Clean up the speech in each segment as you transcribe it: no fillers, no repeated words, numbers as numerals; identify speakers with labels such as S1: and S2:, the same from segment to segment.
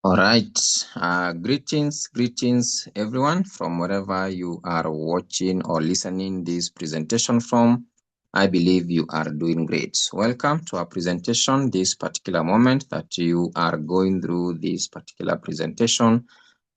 S1: All right. Greetings, everyone, from wherever you are watching or listening this presentation from. I believe you are doing great. Welcome to our presentation. This particular moment that you are going through this particular presentation.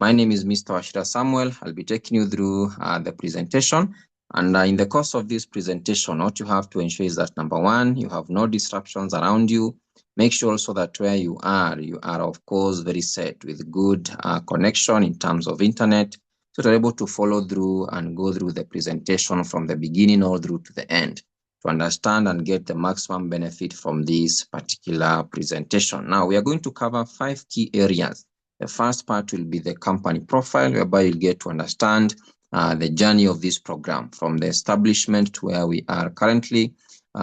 S1: My name is Mr. Ashira Samuel. I'll be taking you through the presentation. And in the course of this presentation, what you have to ensure is that number one, you have no disruptions around you. Make sure also that where you are of course very set with good connection in terms of internet, so you're able to follow through and go through the presentation from the beginning all through to the end to understand and get the maximum benefit from this particular presentation. Now we are going to cover 5 key areas. The first part will be the company profile, whereby you'll get to understand the journey of this program from the establishment to where we are currently.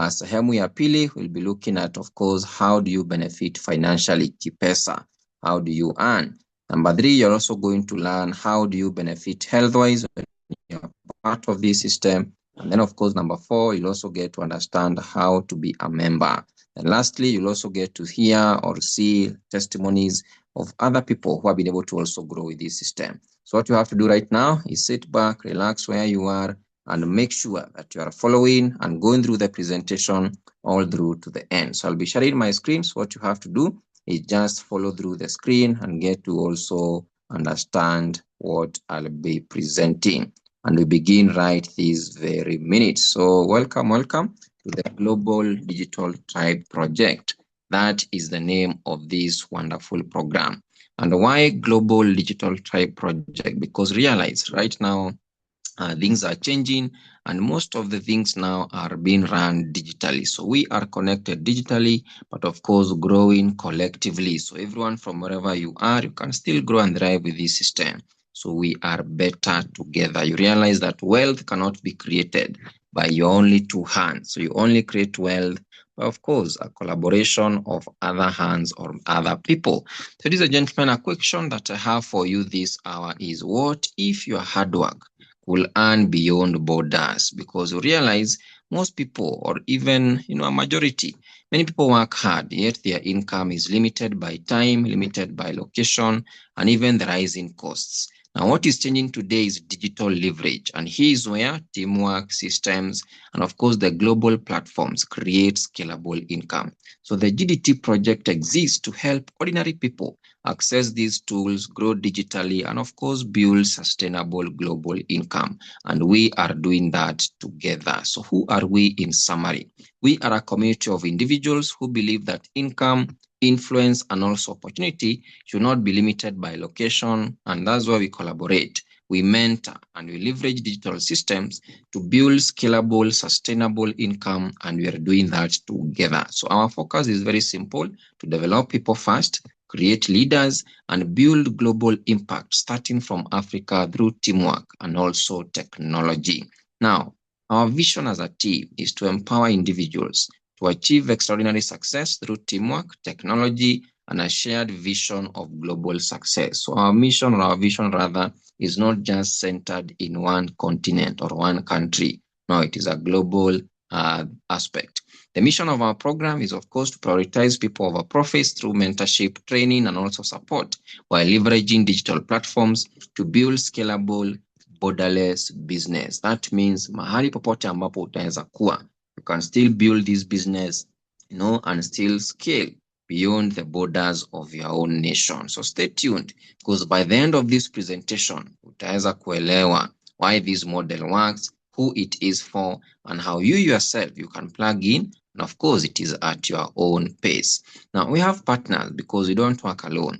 S1: Sehemu ya pili, we'll be looking at, of course, how do you benefit financially, kipesa? How do you earn? Number 3, you're also going to learn how do you benefit health-wise when you're part of this system. And then, of course, number 4, you'll also get to understand how to be a member. And lastly, you'll also get to hear or see testimonies of other people who have been able to also grow with this system. So what you have to do right now is sit back, relax where you are, and make sure that you are following and going through the presentation all through to the end. So I'll be sharing my screen. So what you have to do is just follow through the screen and get to also understand what I'll be presenting. And we begin right this very minute. So welcome to the Global Digital Tribe Project. That is the name of this wonderful program. And why Global Digital Tribe Project? Because realize right now, things are changing and most of the things now are being run digitally. So we are connected digitally, but of course growing collectively. So everyone from wherever you are, you can still grow and thrive with this system. So we are better together. You realize that wealth cannot be created by your only two hands. So you only create wealth, but of course, a collaboration of other hands or other people. So ladies and gentlemen, a question that I have for you this hour is, what if your hard work will earn beyond borders? Because you realize most people, or even a majority, many people work hard, yet their income is limited by time, limited by location, and even the rising costs. Now, what is changing today is digital leverage, and here is where teamwork, systems, and of course the global platforms create scalable income. So the GDT project exists to help ordinary people access these tools, grow digitally, and of course, build sustainable global income. And we are doing that together. So who are we in summary? We are a community of individuals who believe that income, influence, and also opportunity should not be limited by location. And that's why we collaborate. We mentor and we leverage digital systems to build scalable, sustainable income, and we are doing that together. So our focus is very simple: to develop people first, create leaders, and build global impact, starting from Africa through teamwork and also technology. Now, our vision as a team is to empower individuals to achieve extraordinary success through teamwork, technology, and a shared vision of global success. So our mission, or our vision rather, is not just centered in one continent or one country. No, it is a global aspect. The mission of our program is, of course, to prioritize people over profits through mentorship, training, and also support, while leveraging digital platforms to build scalable, borderless business. That means mahali popote ambapo utaweza kuwa, you can still build this business, and still scale beyond the borders of your own nation. So stay tuned, because by the end of this presentation, utaweza kuelewa why this model works, who it is for, and how you yourself, you can plug in. And of course, it is at your own pace. Now, we have partners because we don't work alone.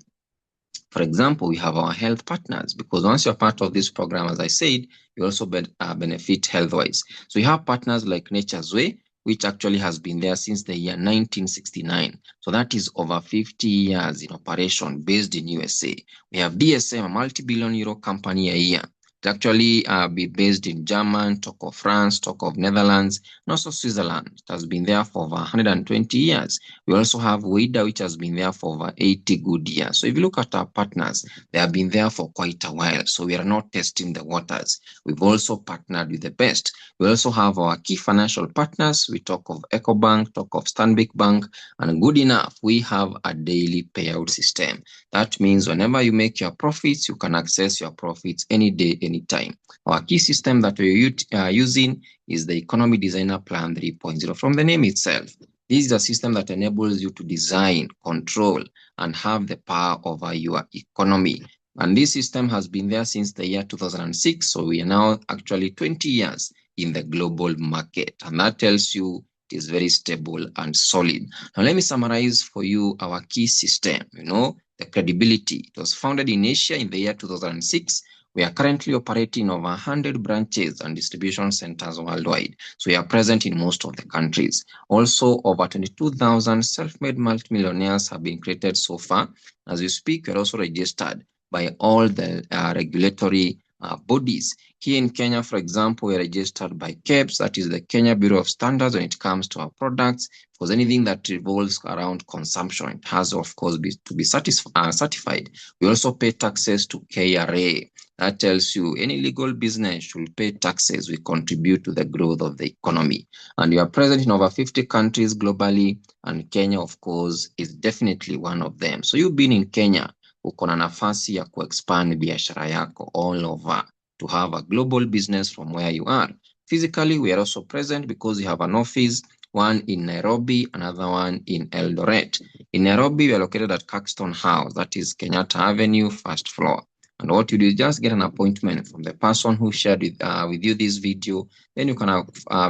S1: For example, we have our health partners, because once you're part of this program, as I said, you also benefit health-wise. So we have partners like Nature's Way, which actually has been there since the year 1969. So that is over 50 years in operation based in USA. We have DSM, a multi-billion euro company a year, It actually be based in Germany, talk of France, talk of Netherlands, and also Switzerland. It has been there for over 120 years. We also have Wida, which has been there for over 80 good years. So if you look at our partners, they have been there for quite a while. So we are not testing the waters. We've also partnered with the best. We also have our key financial partners. We talk of EcoBank, talk of Stanbic Bank, and good enough, we have a daily payout system. That means whenever you make your profits, you can access your profits any day, anytime. Our key system that we're using is the Economy Designer Plan 3.0. From the name itself, this is a system that enables you to design, control, and have the power over your economy. And this system has been there since the year 2006. So we are now actually 20 years in the global market. And that tells you it is very stable and solid. Now, let me summarize for you our key system. The credibility. It was founded in Asia in the year 2006. We are currently operating over 100 branches and distribution centers worldwide. So we are present in most of the countries. Also, over 22,000 self-made multimillionaires have been created so far. As we speak, we are also registered by all the regulatory bodies. Here in Kenya, for example, we are registered by KEBS, that is the Kenya Bureau of Standards when it comes to our products. Because anything that revolves around consumption, it has, of course, to be certified. We also pay taxes to KRA. That tells you any legal business should pay taxes. We contribute to the growth of the economy. And we are present in over 50 countries globally, and Kenya, of course, is definitely one of them. So you being in Kenya, uko na nafasi ya kuexpand biashara yako all over to have a global business from where you are. Physically, we are also present because we have an office, one in Nairobi, another one in Eldoret. In Nairobi, we are located at Caxton House, that is Kenyatta Avenue, first floor. And what you do is just get an appointment from the person who shared with you this video. Then you can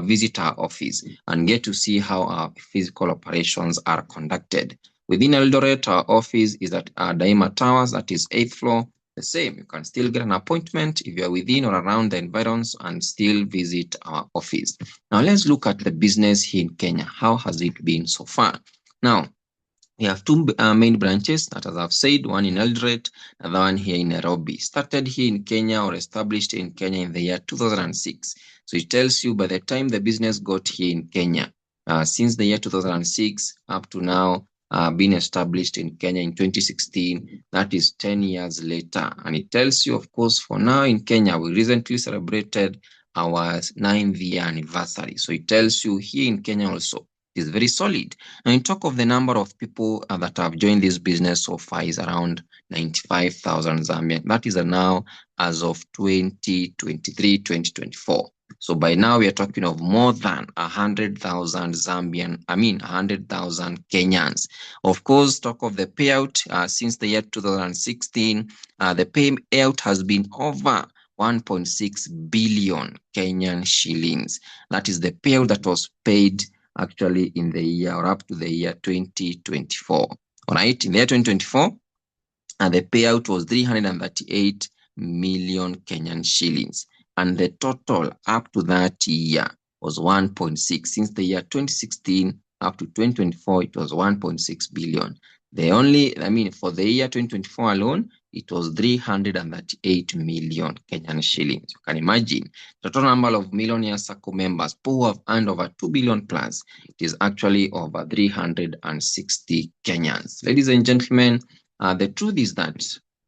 S1: visit our office and get to see how our physical operations are conducted. Within Eldoret, our office is at Daima Towers, that is 8th floor. The same, you can still get an appointment if you are within or around the environs and still visit our office. Now let's look at the business here in Kenya. How has it been so far? Now, we have two main branches, that as I've said, one in Eldoret, another one here in Nairobi. Started here in Kenya or established in Kenya in the year 2006. So it tells you by the time the business got here in Kenya, since the year 2006 up to now, been established in Kenya in 2016. That is 10 years later. And it tells you, of course, for now in Kenya, we recently celebrated our 9th year anniversary. So it tells you here in Kenya also, it is very solid. And in talk of the number of people that have joined this business so far is around 95,000 Zambian. That is now as of 2023, 2024. So by now we are talking of more than 100,000 100,000 Kenyans. Of course, talk of the payout since the year 2016, the payout has been over 1.6 billion Kenyan shillings. That is the payout that was paid actually in the year or up to the year 2024. All right, in the year 2024, the payout was 338 million Kenyan shillings. And the total up to that year was 1.6. Since the year 2016 up to 2024, it was 1.6 billion. For the year 2024 alone, it was 338 million Kenyan shillings. You can imagine the total number of Millionaire Circle members who have earned over 2 billion plus. It is actually over 360 Kenyans. Ladies and gentlemen, the truth is that,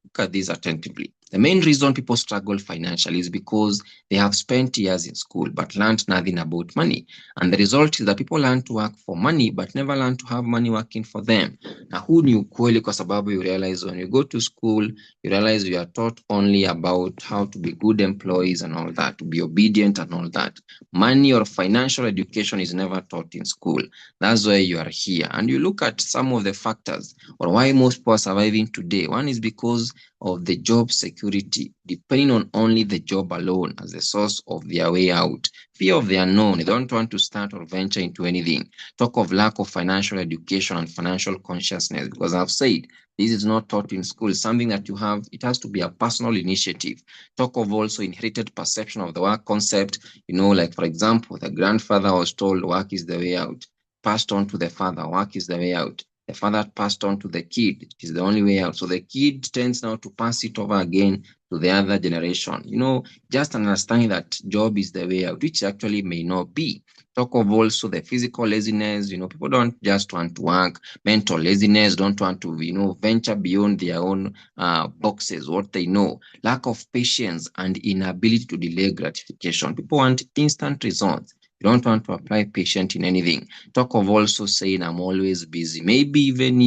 S1: look at this attentively. The main reason people struggle financially is because they have spent years in school but learned nothing about money. And the result is that people learn to work for money but never learn to have money working for them. Na huu ni ukweli kwa sababu you realize when you go to school, you realize you are taught only about how to be good employees and all that, to be obedient and all that. Money or financial education is never taught in school. That's why you are here. And you look at some of the factors or why most people are surviving today. One is because of the job security, depending on only the job alone as the source of their way out. Fear of the unknown, they don't want to start or venture into anything. Talk of lack of financial education and financial consciousness, because I've said, this is not taught in school, something that you have, it has to be a personal initiative. Talk of also inherited perception of the work concept, like for example, the grandfather was told work is the way out, passed on to the father, work is the way out. The father passed on to the kid. It is the only way out. So the kid tends now to pass it over again to the other generation. Just understanding that job is the way out, which actually may not be. Talk of also the physical laziness. People don't just want to work. Mental laziness, don't want to, venture beyond their own boxes, what they know. Lack of patience and inability to delay gratification. People want instant results. You don't want to apply patience in anything. Talk of also saying, I'm always busy. Maybe even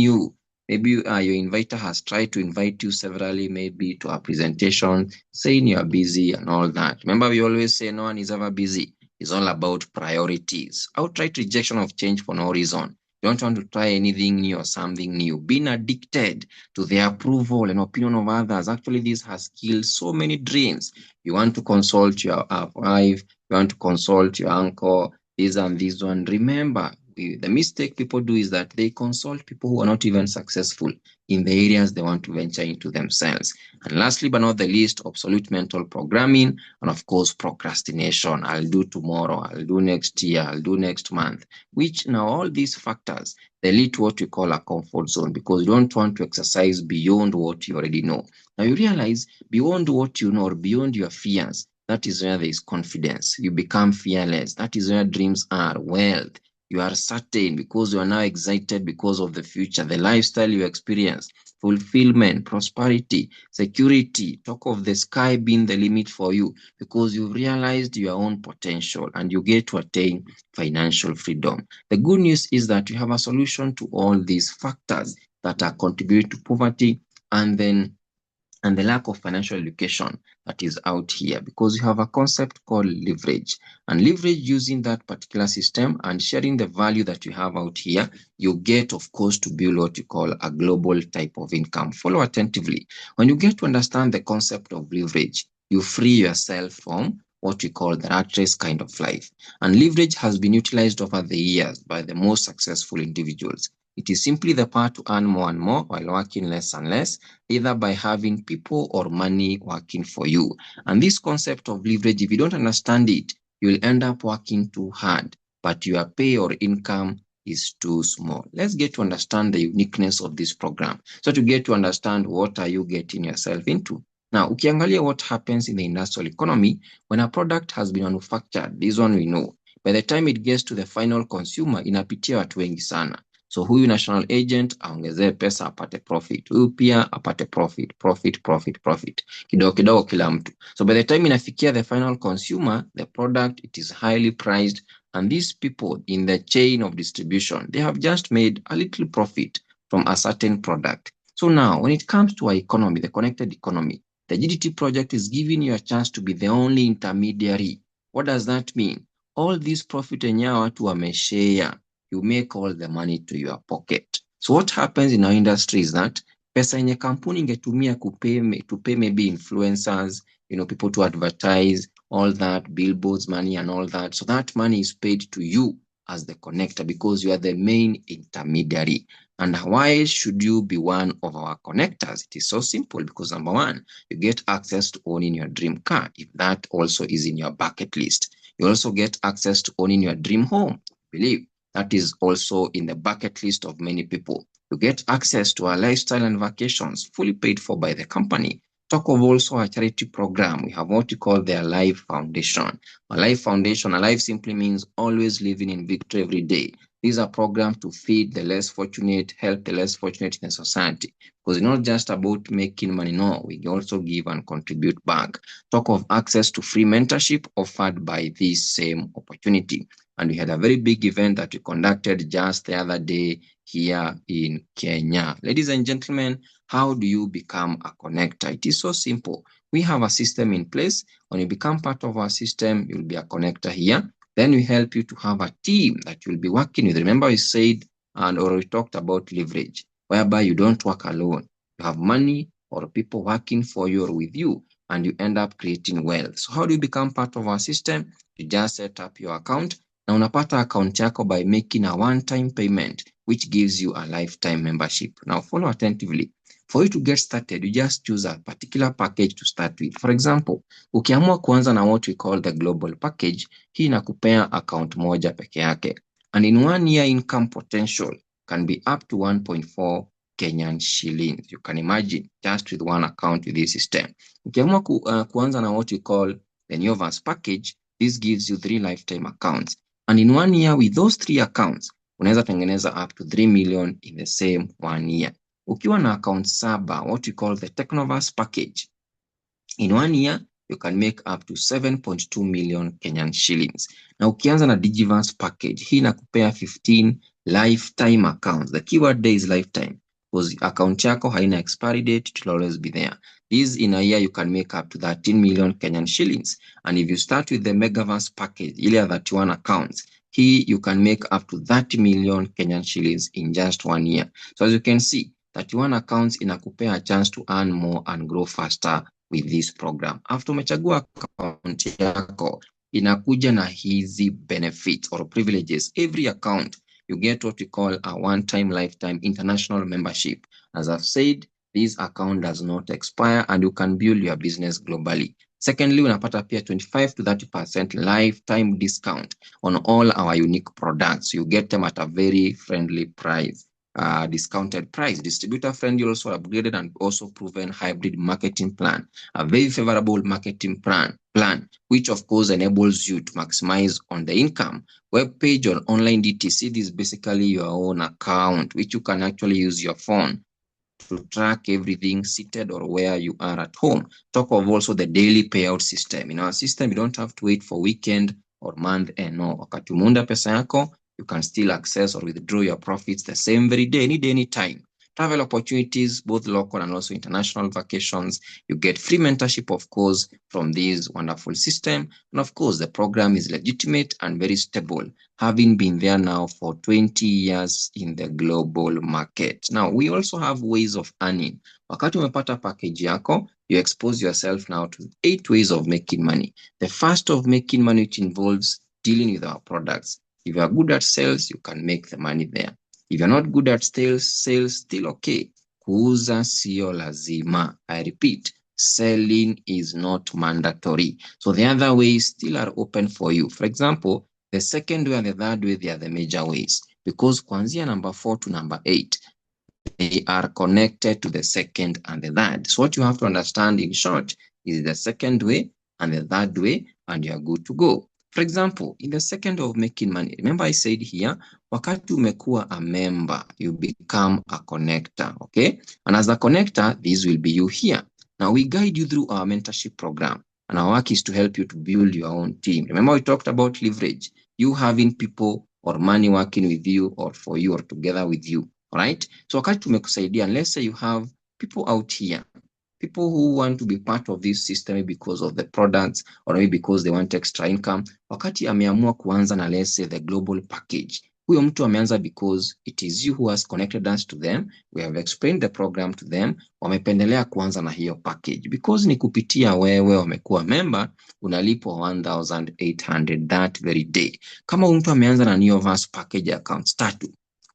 S1: maybe your inviter has tried to invite you severally, maybe to a presentation, saying you are busy and all that. Remember, we always say no one is ever busy. It's all about priorities. Outright rejection of change for no reason. You don't want to try anything new or something new. Being addicted to the approval and opinion of others. Actually, this has killed so many dreams. You want to consult your wife, you want to consult your uncle, this and this one. Remember, the mistake people do is that they consult people who are not even successful in the areas they want to venture into themselves. And lastly, but not the least, obsolete mental programming, and of course, procrastination. I'll do tomorrow, I'll do next year, I'll do next month, which now all these factors, they lead to what we call a comfort zone, because you don't want to exercise beyond what you already know. Now you realize beyond what you know or beyond your fears, that is where there is confidence. You become fearless. That is where dreams are. Wealth. You are certain because you are now excited because of the future, the lifestyle you experience, fulfillment, prosperity, security. Talk of the sky being the limit for you because you've realized your own potential and you get to attain financial freedom. The good news is that you have a solution to all these factors that are contributing to poverty and the lack of financial education that is out here, because you have a concept called leverage. And leverage, using that particular system and sharing the value that you have out here, you get, of course, to build what you call a global type of income. Follow attentively. When you get to understand the concept of leverage, you free yourself from what we call the rat race kind of life. And leverage has been utilized over the years by the most successful individuals. It is simply the power to earn more and more while working less and less, either by having people or money working for you. And this concept of leverage, if you don't understand it, you'll end up working too hard, but your pay or income is too small. Let's get to understand the uniqueness of this program. So to get to understand what are you getting yourself into. Now, ukiangalia what happens in the industrial economy, when a product has been manufactured, this one we know, by the time it gets to the final consumer, inapitia watu wengi sana. So huyu national agent aongezee pesa apate profit, huyu pia apate profit, kidogo kidogo kila mtu. So by the time inafikia the final consumer, the product, it is highly priced, and these people in the chain of distribution, they have just made a little profit from a certain product. So now, when it comes to our economy, the connected economy, the GDT project is giving you a chance to be the only intermediary. What does that mean? All this profit yenye watu wameshare, you make all the money to your pocket. So what happens in our industry is that pesa yenye kampuni ingetumia to pay maybe influencers, people to advertise, all that, billboards money and all that. So that money is paid to you as the connector because you are the main intermediary. And why should you be one of our connectors? It is so simple because number one, you get access to owning your dream car if that also is in your bucket list. You also get access to owning your dream home. Believe that is also in the bucket list of many people. You get access to our lifestyle and vacations fully paid for by the company. Talk of also a charity program. We have what we call the Alive Foundation. Alive Foundation, alive simply means always living in victory every day. These are programs to feed the less fortunate, help the less fortunate in the society. Because it's not just about making money, no, we also give and contribute back. Talk of access to free mentorship offered by this same opportunity. And we had a very big event that we conducted just the other day here in Kenya. Ladies and gentlemen, how do you become a connector? It is so simple. We have a system in place. When you become part of our system, you'll be a connector here. Then we help you to have a team that you'll be working with. Remember we said, or we talked about leverage, whereby you don't work alone. You have money or people working for you or with you, and you end up creating wealth. So how do you become part of our system? You just set up your account. Na unapata account yako by making a one-time payment, which gives you a lifetime membership. Now follow attentively. For you to get started, you just choose a particular package to start with. For example, ukiamua kuanza na what we call the global package, hii inakupea account moja peke yake. And in 1 year income potential, can be up to 1.4 Kenyan shillings. You can imagine, just with one account with this system. Ukiamua kuanza na what we call the Neovas package, this gives you 3 lifetime accounts. And in 1 year with those 3 accounts, unaweza tengeneza up to 3 million in the same 1 year. Ukiwa na account 7, what we call the Technovas package, in 1 year, you can make up to 7.2 million Kenyan shillings. Na ukianza na Digivas package, hii inakupea 15 lifetime accounts. The keyword there is lifetime, because account yako haina expiry date, it will always be there. This in a year, you can make up to 13 million Kenyan shillings. And if you start with the Megavas package, ile ya 31 accounts, here you can make up to 30 million Kenyan shillings in just 1 year. So as you can see, 31 accounts inakupea a chance to earn more and grow faster with this program. After umechagua account yako, inakuja na hizi benefits or privileges. Every account, you get what we call a one-time lifetime international membership. As I've said, this account does not expire and you can build your business globally. Secondly, unapata pia 25 to 30% lifetime discount on all our unique products. You get them at a very friendly price. Discounted price, distributor friendly, also upgraded and also proven hybrid marketing plan, a very favorable marketing plan, which of course enables you to maximize on the income. Web page or online DTC, this is basically your own account, which you can actually use your phone to track everything seated or where you are at home. Talk of also the daily payout system. In our system, you don't have to wait for weekend or month and no. Wakati umeunda pesa yako, you can still access or withdraw your profits the same very day, any time. Travel opportunities, both local and also international vacations. You get free mentorship, of course, from this wonderful system. And of course, the program is legitimate and very stable, having been there now for 20 years in the global market. Now, we also have ways of earning. Wakati umepata package yako, you expose yourself now to 8 ways of making money. The first of making money, which involves dealing with our products. If you are good at sales, you can make the money there. If you're not good at sales, still okay. Kuuza sio lazima. I repeat, selling is not mandatory. So the other ways still are open for you. For example, the second way and the third way, they are the major ways. Because kuanzia number 4 to number 8, they are connected to the second and the third. So what you have to understand in short is the second way and the third way, and you are good to go. For example, in the second of making money, remember I said here, wakati umekuwa a member, you become a connector, okay? And as a connector, this will be you here. Now we guide you through our mentorship program, and our work is to help you to build your own team. Remember we talked about leverage, you having people or money working with you or for you or together with you, all right? So wakati tumekusaidia, and let's say you have people out here, people who want to be part of this system because of the products or maybe because they want extra income. Wakati ameamua kuanza na let's say the global package, huyo mtu ameanza because it is you who has connected us to them. We have explained the program to them. Wamependelea kuanza na hiyo package because ni kupitia wewe wamekuwa member, unalipwa 1,800 that very day. Kama mtu ameanza na Neovas package accounts 3,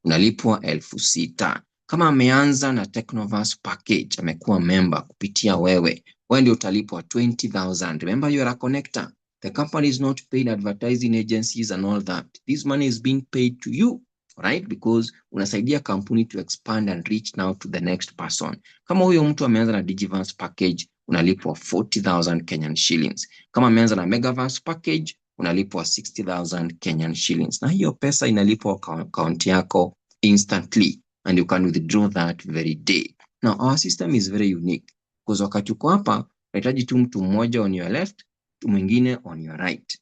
S1: unalipwa 6,000. Kama ameanza na Technovas package, amekuwa member kupitia wewe ndio utalipwa 20,000. Remember, you are a connector. The company is not paying advertising agencies and all that. This money is being paid to you, right? Because unasaidia kampuni to expand and reach now to the next person. Kama huyo mtu ameanza na Digivas package, unalipwa 40,000 Kenyan shillings. Kama ameanza na Megavas package, unalipwa 60,000 Kenyan shillings. Na hiyo pesa inalipwa account yako instantly, and you can withdraw that very day. Now, our system is very unique because wakati uko hapa, unahitaji tu mtu mmoja on your left, mtu mwingine on your right.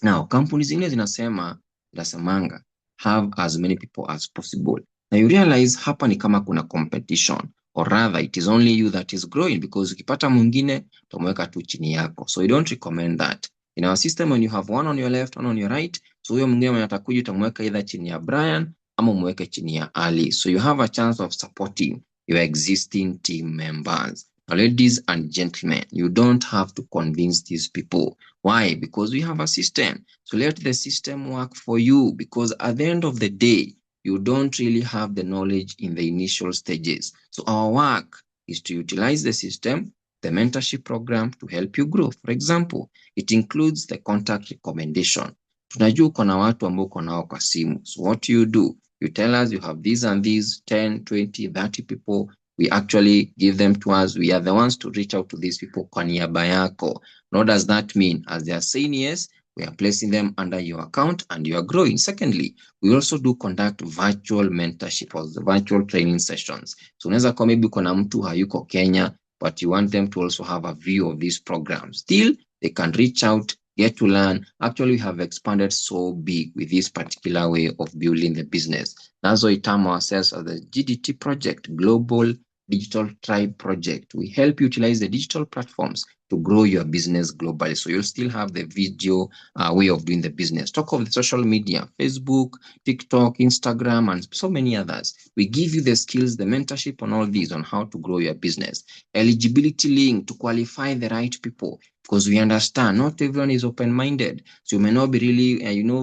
S1: Now, kampuni zingine zinasemanga have as many people as possible. Now, you realize hapa ni kama kuna competition, or rather it is only you that is growing because ukipata mwingine, utamweka tu chini yako. So we don't recommend that. In our system, when you have one on your left, one on your right, so huyo mwingine mwenye atakuja utamweka either chini ya Brian ama umweke chini ya Ali. So you have a chance of supporting your existing team members. Now, ladies and gentlemen, you don't have to convince these people. Why? Because we have a system. So let the system work for you, because at the end of the day, you don't really have the knowledge in the initial stages. So our work is to utilize the system, the mentorship program to help you grow. For example, it includes the contact recommendation. Tunajua uko na watu ambao uko nao kwa simu. So what you do, You tell us you have these and these 10, 20, 30 people. We actually give them to us. We are the ones to reach out to these people kwa niaba yako. What does that mean? As they are saying yes, we are placing them under your account and you are growing. Secondly, we also do conduct virtual mentorship or the virtual training sessions. So unaweza kwa maybe kuna mtu hayuko Kenya, but you want them to also have a view of these programs. Still, they can reach out, get to learn. Actually, we have expanded so big with this particular way of building the business. That's why we term ourselves as the GDT project, Global Digital Tribe Project. We help utilize the digital platforms to grow your business globally. So you'll still have the video way of doing the business. Talk of the social media, Facebook, TikTok, Instagram, and so many others. We give you the skills, the mentorship on all these on how to grow your business. Eligibility link to qualify the right people, because we understand not everyone is open-minded. So you may not be really,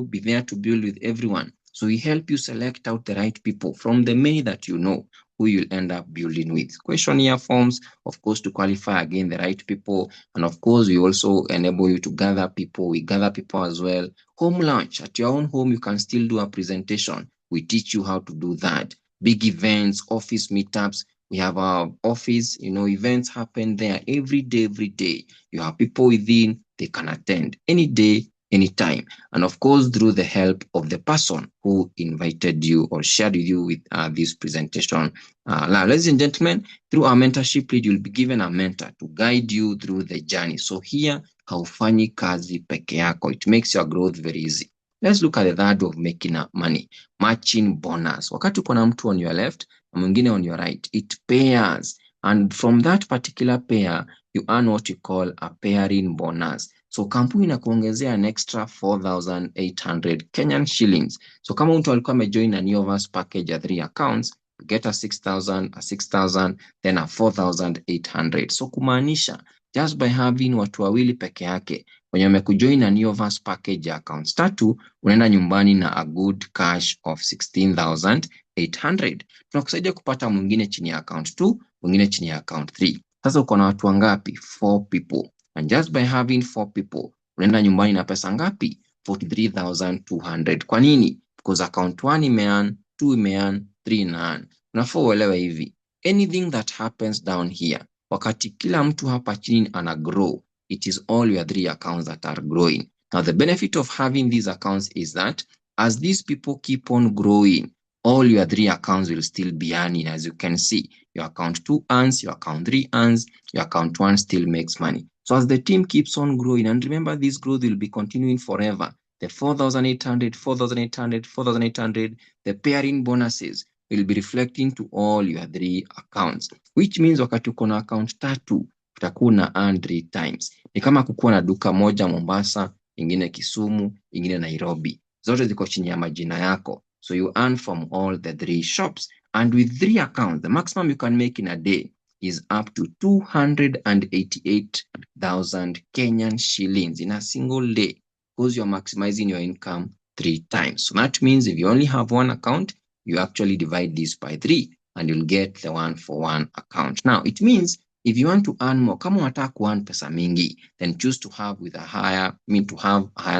S1: be there to build with everyone. So we help you select out the right people from the many that you know who you'll end up building with. Questionnaire forms, of course, to qualify again the right people. And of course, we also enable you to gather people. We gather people as well. Home lunch. At your own home, you can still do a presentation. We teach you how to do that. Big events, office meetups. We have our office, events happen there every day. You have people within, they can attend any day, anytime. And of course, through the help of the person who invited you or shared with you with this presentation. Now, ladies and gentlemen, through our mentorship lead, you'll be given a mentor to guide you through the journey. So here, haufanyi kazi peke yako. It makes your growth very easy. Let's look at the third of making up money, matching bonus. Wakati uko na mtu on your left na mwingine on your right, it pairs. And from that particular pair, you earn what you call a pairing bonus. So kampuni inakuongezea an extra 4,800 Kenyan shillings. So kama mtu alikuwa amejoin a Neoverse package ya 3 accounts, you get a 6,000, then a 4,800. So kumaanisha, just by having watu wawili peke yake, wenye wamekujoin a Neoverse package ya accounts 3, unaenda nyumbani na a good cash of 16,800. Tunakusaidia kupata mwingine chini ya account 2, mwingine chini ya account 3. Sasa uko na watu wangapi? 4 people. And just by having 4 people, unaenda nyumbani na pesa ngapi? 43,200. Kwa nini? Because account 1 imean, 2 imean, 3 imean. Unafaa uelewe hivi. Anything that happens down here, wakati kila mtu hapa chini ana grow, it is all your 3 accounts that are growing. Now, the benefit of having these accounts is that as these people keep on growing, all your 3 accounts will still be earning. As you can see, your account 2 earns, your account 3 earns, your account 1 still makes money. So as the team keeps on growing, and remember, this growth will be continuing forever. The 4,800, 4,800, 4,800, the pairing bonuses will be reflecting to all your 3 accounts, which means wakati uko na account 3, utakuwa na earn 3 times. Ni kama kukuwa na duka moja Mombasa, ingine Kisumu, ingine Nairobi. Zote ziko chini ya majina yako. So you earn from all the 3 shops. And with 3 accounts, the maximum you can make in a day is up to 288,000 Kenyan shillings in a single day, because you're maximizing your income 3 times. So that means if you only have 1 account, you actually divide this by 3 and you'll get the 1-for-1 account. Now, it means if you want to earn more, kama unataka kuearn pesa mingi, then choose to have a higher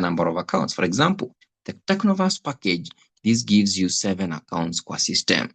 S1: number of accounts. For example, the Technoverse package, this gives you 7 accounts kwa system.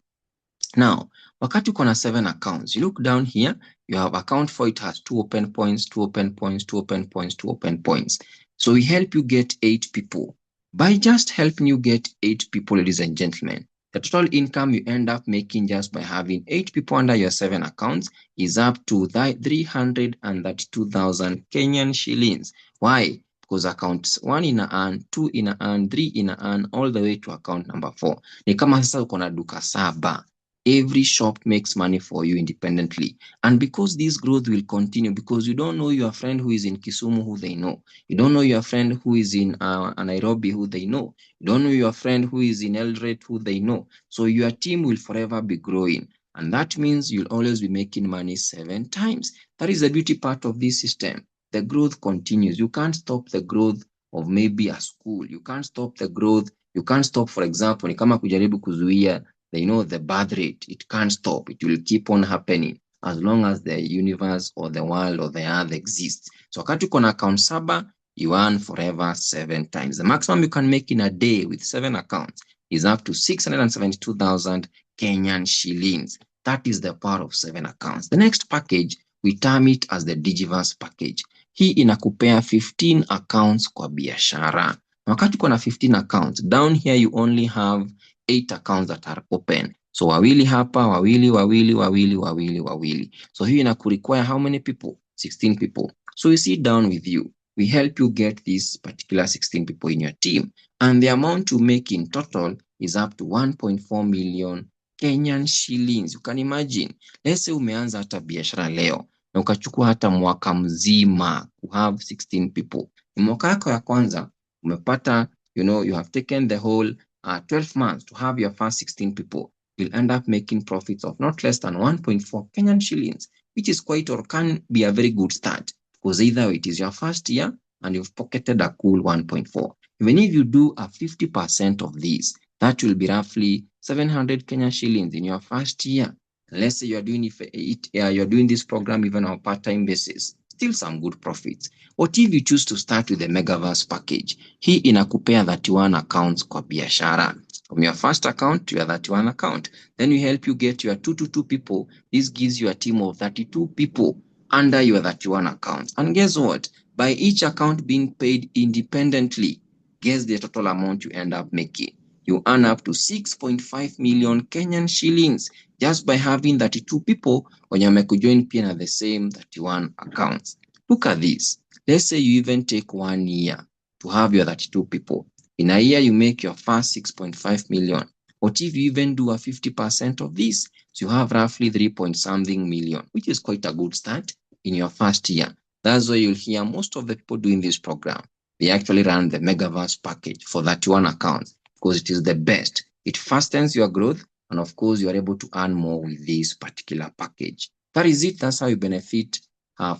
S1: Now, wakati uko na 7 accounts, you look down here, you have account 4, it has 2 open points, 2 open points, 2 open points, 2 open points. So we help you get 8 people. By just helping you get 8 people, ladies and gentlemen, the total income you end up making just by having 8 people under your 7 accounts is up to 332,000 Kenyan shillings. Why? Because accounts 1 ina earn, 2 ina earn, 3 ina earn, all the way to account number 4. Ni kama sasa uko na duka 7. Every shop makes money for you independently. And because this growth will continue, because you don't know your friend who is in Kisumu who they know. You don't know your friend who is in Nairobi who they know. You don't know your friend who is in Eldoret who they know. So your team will forever be growing. And that means you'll always be making money 7 times. That is the beauty part of this system. The growth continues. You can't stop the growth of maybe a school. You can't stop the growth. You can't stop, for example, ni kama kujaribu kuzuia the birth rate. It can't stop. It will keep on happening as long as the universe or the world or the earth exists. So wakati uko na account 7, you earn forever 7 times. The maximum you can make in a day with 7 accounts is up to 672,000 Kenyan shillings. That is the power of 7 accounts. The next package, we term it as the Digiverse package. Hii inakupea 15 accounts kwa biashara. Wakati uko na 15 accounts, down here you only have 8 accounts that are open. So wawili hapa, wawili. So hii inakurequire how many people? 16 people. So we sit down with you. We help you get this particular 16 people in your team. And the amount you make in total is up to 1.4 million Kenyan shillings. You can imagine. Let's say umeanza hata biashara leo na ukachukua hata mwaka mzima to have 16 people. Mwaka yako ya kwanza umepata, you have taken the whole 12 months to have your first 16 people. You'll end up making profits of not less than 1.4 Kenyan shillings, which is quite or can be a very good start because either it is your first year and you've pocketed a cool 1.4. Even if you do a 50% of this, that will be roughly 700 Kenyan shillings in your first year. Let's say you're doing this program even on a part-time basis, still some good profits. What if you choose to start with the Megaverse package? Hii inakupea 31 accounts kwa biashara. From your first account to your 31 account. Then we help you get your 2 people. This gives you a team of 32 people under your 31 accounts. And guess what? By each account being paid independently, guess the total amount you end up making. You earn up to 6.5 million Kenyan shillings just by having 32 people when you make join pia na the same 31 accounts. Look at this. Let's say you even take 1 year to have your 32 people. In a year, you make your first 6.5 million. What if you even do a 50% of this? So you have roughly 3-point-something million, which is quite a good start in your first year. That's why you'll hear most of the people doing this program. They actually run the Megaverse package for 31 accounts because it is the best. It fastens your growth. And of course, you are able to earn more with this particular package. That is it. That's how you benefit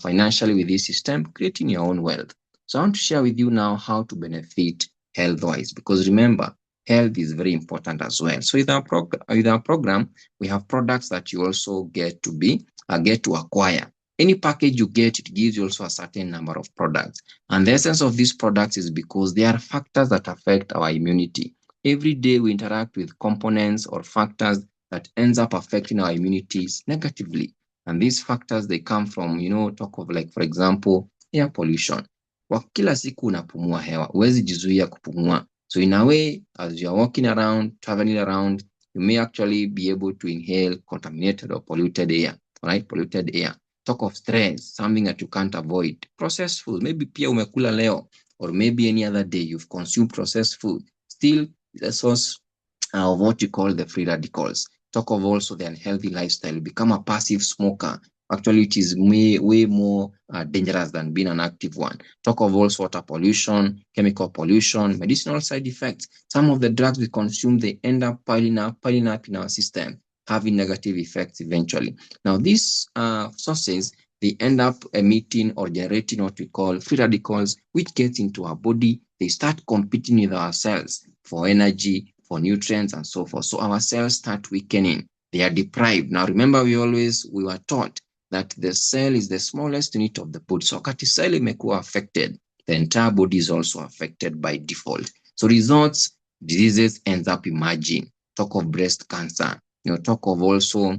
S1: financially with this system, creating your own wealth. So I want to share with you now how to benefit health-wise, because remember, health is very important as well. So with our program, we have products that you also get to acquire. Any package you get, it gives you also a certain number of products. And the essence of these products is because they are factors that affect our immunity. Every day we interact with components or factors that ends up affecting our immunities negatively. And these factors, they come from, talk of like, for example, air pollution. Kwa kila siku unapumua hewa, huwezi jizuia kupumua. So in a way, as you are walking around, traveling around, you may actually be able to inhale contaminated or polluted air, right? Polluted air. Talk of stress, something that you can't avoid. Processed food, maybe pia umekula leo, or maybe any other day you've consumed processed food. Still, the source of what you call the free radicals. Talk of also the unhealthy lifestyle. Become a passive smoker. Actually, it is way more dangerous than being an active one. Talk of also water pollution, chemical pollution, medicinal side effects. Some of the drugs we consume, they end up piling up in our system, having negative effects eventually. Now, these sources, they end up emitting or generating what we call free radicals, which gets into our body. They start competing with our cells for energy, for nutrients, and so forth. So our cells start weakening. They are deprived. Now, remember, we were taught that the cell is the smallest unit of the body. So wakati cell imekuwa affected, the entire body is also affected by default. So results, diseases ends up emerging. Talk of breast cancer, talk of also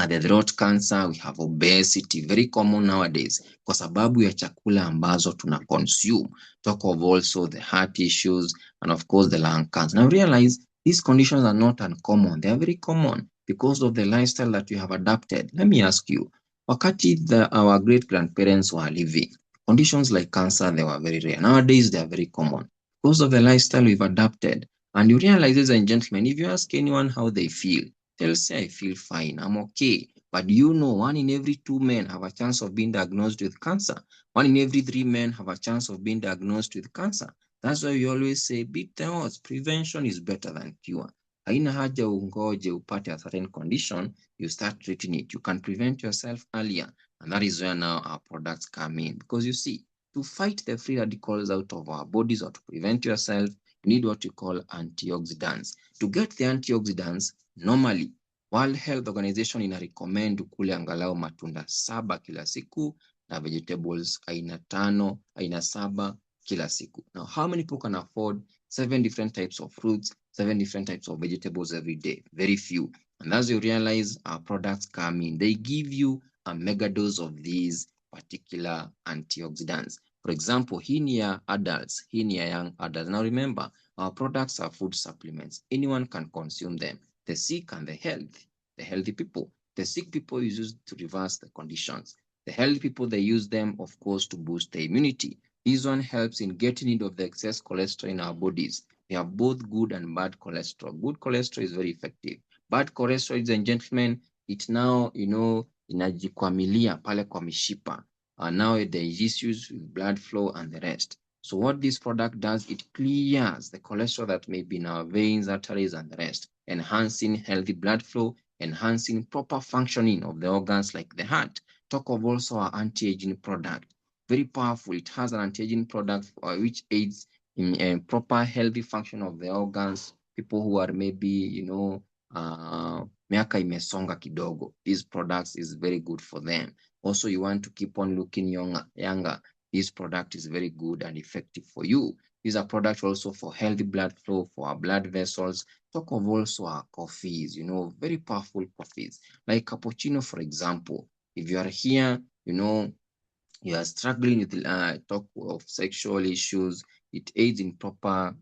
S1: the throat cancer, we have obesity, very common nowadays kwa sababu ya chakula ambazo tuna consume. Talk of also the heart issues and of course the lung cancer. Now realize these conditions are not uncommon. They are very common because of the lifestyle that we have adapted. Let me ask you, wakati our great grandparents were living, conditions like cancer, they were very rare. Nowadays, they are very common because of the lifestyle we've adapted. And you realize, ladies and gentlemen, if you ask anyone how they feel, they'll say, I feel fine, I'm okay. But you know, 1 in every 2 men have a chance of being diagnosed with cancer. 1 in every 3 men have a chance of being diagnosed with cancer. That's why we always say, beat the odds. Prevention is better than cure. Haina haja ungoje upate a certain condition, you start treating it. You can prevent yourself earlier. And that is where now our products come in. Because you see, to fight the free radicals out of our bodies or to prevent yourself, you need what you call antioxidants. To get the antioxidants, normally, World Health Organization ina recommend ukule angalau matunda 7 kila siku na vegetables aina 7 kila siku. Now, how many people can afford 7 different types of fruits 7 different types of vegetables every day. Very few. And as you realize, our products come in, they give you a mega dose of these particular antioxidants. For example, in your adults, in your young adults. Now remember, our products are food supplements. Anyone can consume them. The sick and the healthy people. The sick people use it to reverse the conditions. The healthy people, they use them, of course, to boost the immunity. This one helps in getting rid of the excess cholesterol in our bodies. We have both good and bad cholesterol. Good cholesterol is very effective. Bad cholesterol, ladies and gentlemen, it now, inajikwamilia pale kwa mishipa. Now there is issues with blood flow and the rest. So what this product does, it clears the cholesterol that may be in our veins, arteries, and the rest, enhancing healthy blood flow, enhancing proper functioning of the organs like the heart. Talk of also our anti-aging product. Very powerful. It has an anti-aging product which aids in proper healthy function of the organs. People who are maybe, miaka imesonga kidogo. These products is very good for them. Also, you want to keep on looking younger. This product is very good and effective for you. These are products also for healthy blood flow, for our blood vessels. Talk of also our coffees, very powerful coffees. Like cappuccino, for example. If you are here, you are struggling with talk of sexual issues, it aids in proper,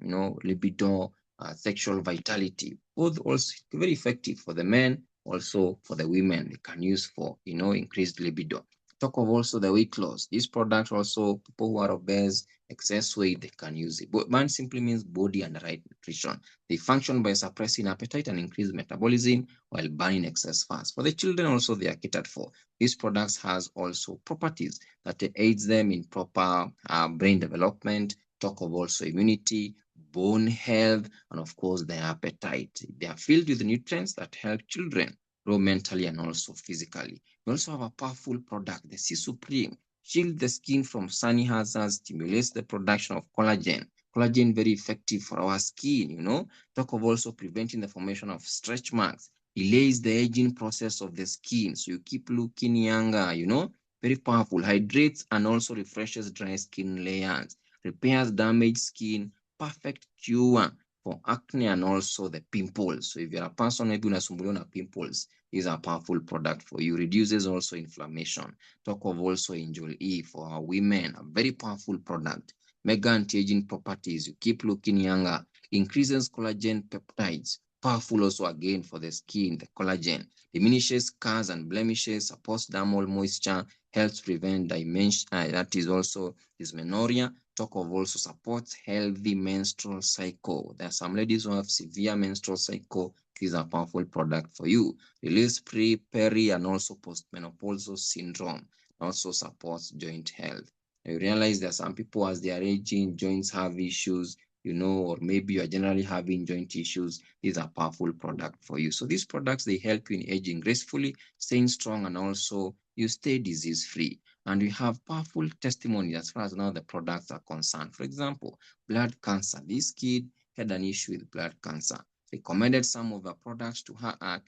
S1: libido, sexual vitality. Both also very effective for the men, also for the women. They can use for, increased libido. Talk of also the weight loss. This product also, people who are obese, excess weight, they can use it. But man simply means body and right nutrition. They function by suppressing appetite and increase metabolism while burning excess fats. For the children also, they are catered for. These products has also properties that aids them in proper brain development, talk of also immunity, bone health, and of course their appetite. They are filled with nutrients that help children grow mentally and also physically. We also have a powerful product, the C Supreme. Shield the skin from sunny hazards, stimulates the production of collagen. Collagen very effective for our skin, Talk of also preventing the formation of stretch marks, delays the aging process of the skin. So you keep looking younger. Very powerful. Hydrates and also refreshes dry skin layers, repairs damaged skin, perfect cure for acne and also the pimples. So if you're a person maybe unasumbuliwa na pimples, is a powerful product for you. Reduces also inflammation. Talk of also Angel E for our women, a very powerful product. Mega anti-aging properties. You keep looking younger. Increases collagen peptides. Powerful also again for the skin, the collagen. Diminishes scars and blemishes, supports dermal moisture, helps prevent dementia, that is also dysmenorrhea. Talk of also supports healthy menstrual cycle. There are some ladies who have severe menstrual cycle. These are powerful product for you. Release pre, peri, and also postmenopausal syndrome. Also supports joint health. You realize there are some people as they are aging, joints have issues, or maybe you are generally having joint issues. These are powerful product for you. So these products, they help you in aging gracefully, staying strong, and also you stay disease free. And we have powerful testimony as far as now the products are concerned. For example, blood cancer. This kid had an issue with blood cancer. Recommended some of the products to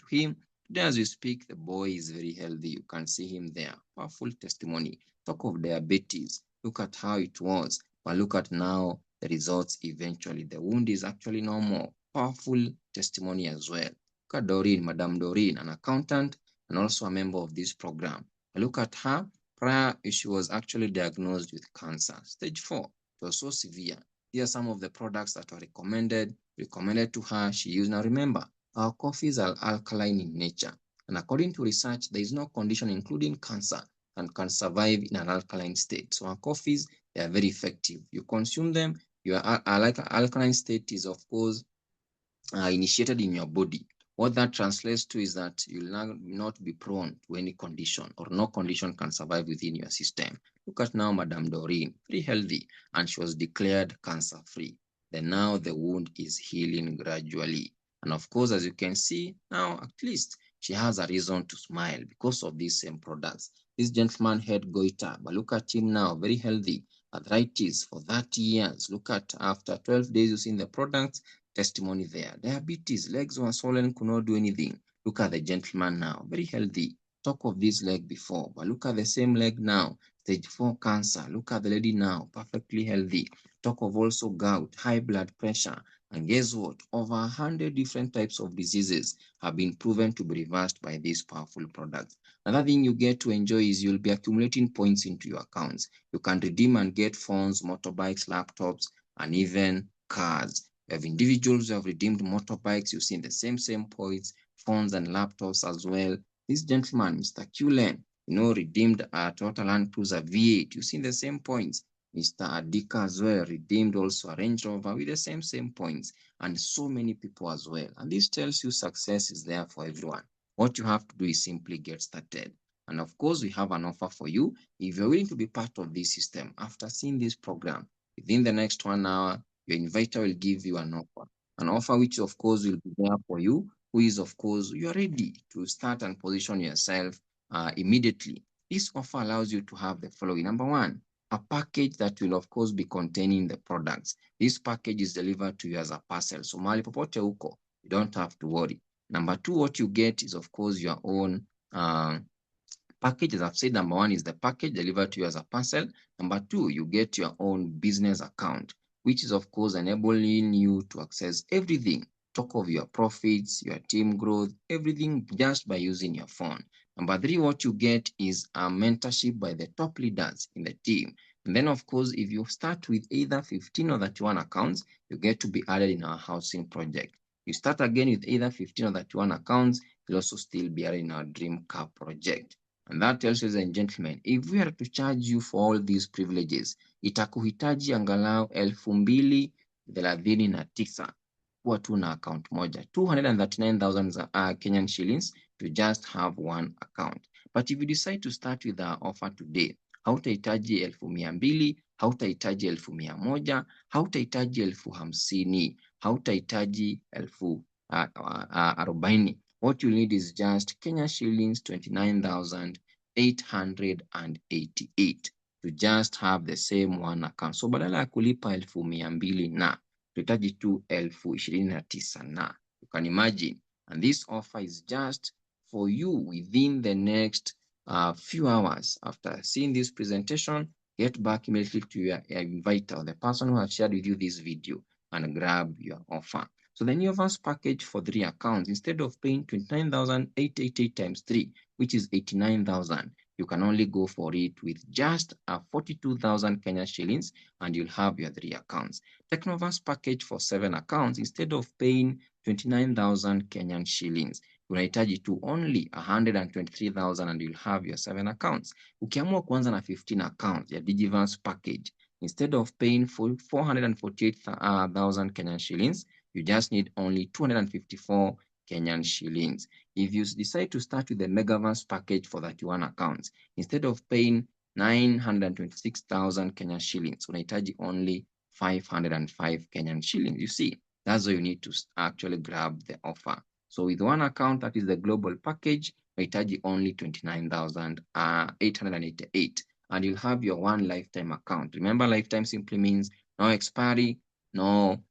S1: him. Today, as we speak, the boy is very healthy. You can see him there. Powerful testimony. Talk of diabetes. Look at how it was, but look at now the results eventually. The wound is actually no more. Powerful testimony as well. Look at Doreen, Madame Doreen, an accountant and also a member of this program. Look at her. Prior, she was actually diagnosed with cancer. Stage 4. It was so severe. Here are some of the products that were recommended to her. She used. Now remember, our coffees are alkaline in nature. And according to research, there is no condition, including cancer, and can survive in an alkaline state. So our coffees, they are very effective. You consume them, your alkaline state is, of course, initiated in your body. What that translates to is that you'll not be prone to any condition, or no condition can survive within your system. Look at now Madame Doreen, very healthy, and she was declared cancer-free. Then now the wound is healing gradually. And of course, as you can see, now at least she has a reason to smile because of these same products. This gentleman had goiter, but look at him now, very healthy. Arthritis for 30 years. Look at after 12 days using the products, testimony there. Diabetes, legs were swollen, could not do anything. Look at the gentleman now, very healthy. Talk of this leg before, but look at the same leg now. Stage 4 cancer. Look at the lady now, perfectly healthy. Talk of also gout, high blood pressure, And guess what? Over 100 different types of diseases have been proven to be reversed by this powerful product. Another thing you get to enjoy is you'll be accumulating points into your accounts. You can redeem and get phones, motorbikes, laptops, and even cars. You have individuals who have redeemed motorbikes. You've seen the same points, phones, and laptops as well. This gentleman, Mr. Qlen, redeemed a Toyota Land Cruiser V8. You've seen the same points. Mr. Adika as well redeemed also a Range Rover with the same points, and so many people as well. And this tells you success is there for everyone. What you have to do is simply get started. And of course, we have an offer for you. If you're willing to be part of this system, after seeing this program, within the next 1 hour, your inviter will give you an offer which of course will be there for you, who is of course, you are ready to start and position yourself immediately. This offer allows you to have the following. Number one, a package that will of course be containing the products. This package is delivered to you as a parcel. So mahali popote huko, you don't have to worry. Number two, what you get is of course your own package. As I've said, number one is the package delivered to you as a parcel. Number two, you get your own business account, which is of course enabling you to access everything. Talk of your profits, your team growth, everything just by using your phone. Number three, what you get is a mentorship by the top leaders in the team. And then, of course, if you start with either 15 or 31 accounts, you get to be added in our housing project. You start again with either 15 or 31 accounts, you'll also still be added in our dream car project. And that tells you, ladies and gentlemen, if we are to charge you for all these privileges, itakuhitaji angalau 2,039 kuwa tu na account moja, 239,000 Kenyan shillings to just have one account. But if you decide to start with our offer today, hautahitaji 200,000, hautahitaji 1,100, hautahitaji 50,000, hautahitaji 40,000. What you need is just Kenya shillings 29,888 to just have the same one account. So badala ya kulipa 100,000 na tuhitaji tu 29,000 na. You can imagine. And this offer is just for you within the next few hours. After seeing this presentation, get back immediately to your inviter, the person who has shared with you this video, and grab your offer. So the Neovas package for 3 accounts, instead of paying 29,888 times 3, which is 89,000, you can only go for it with just 42,000 Kenya shillings, and you'll have your 3 accounts. Technovas package for 7 accounts, instead of paying 29,000 Kenyan shillings, unahitaji tu only 123,000 and you'll have your 7 accounts. Ukiamua kuanza na 15 accounts ya Digivans package, instead of paying 448,000 Kenyan shillings, you just need only 254 Kenyan shillings. If you decide to start with the Megavans package for 31 accounts, instead of paying 926,000 Kenyan shillings, unahitaji only 505 Kenyan shillings. You see, that's why you need to actually grab the offer. So with one account, that is the global package, unahitaji only 29,888, and you'll have your one lifetime account. Remember, lifetime simply means no expiry, no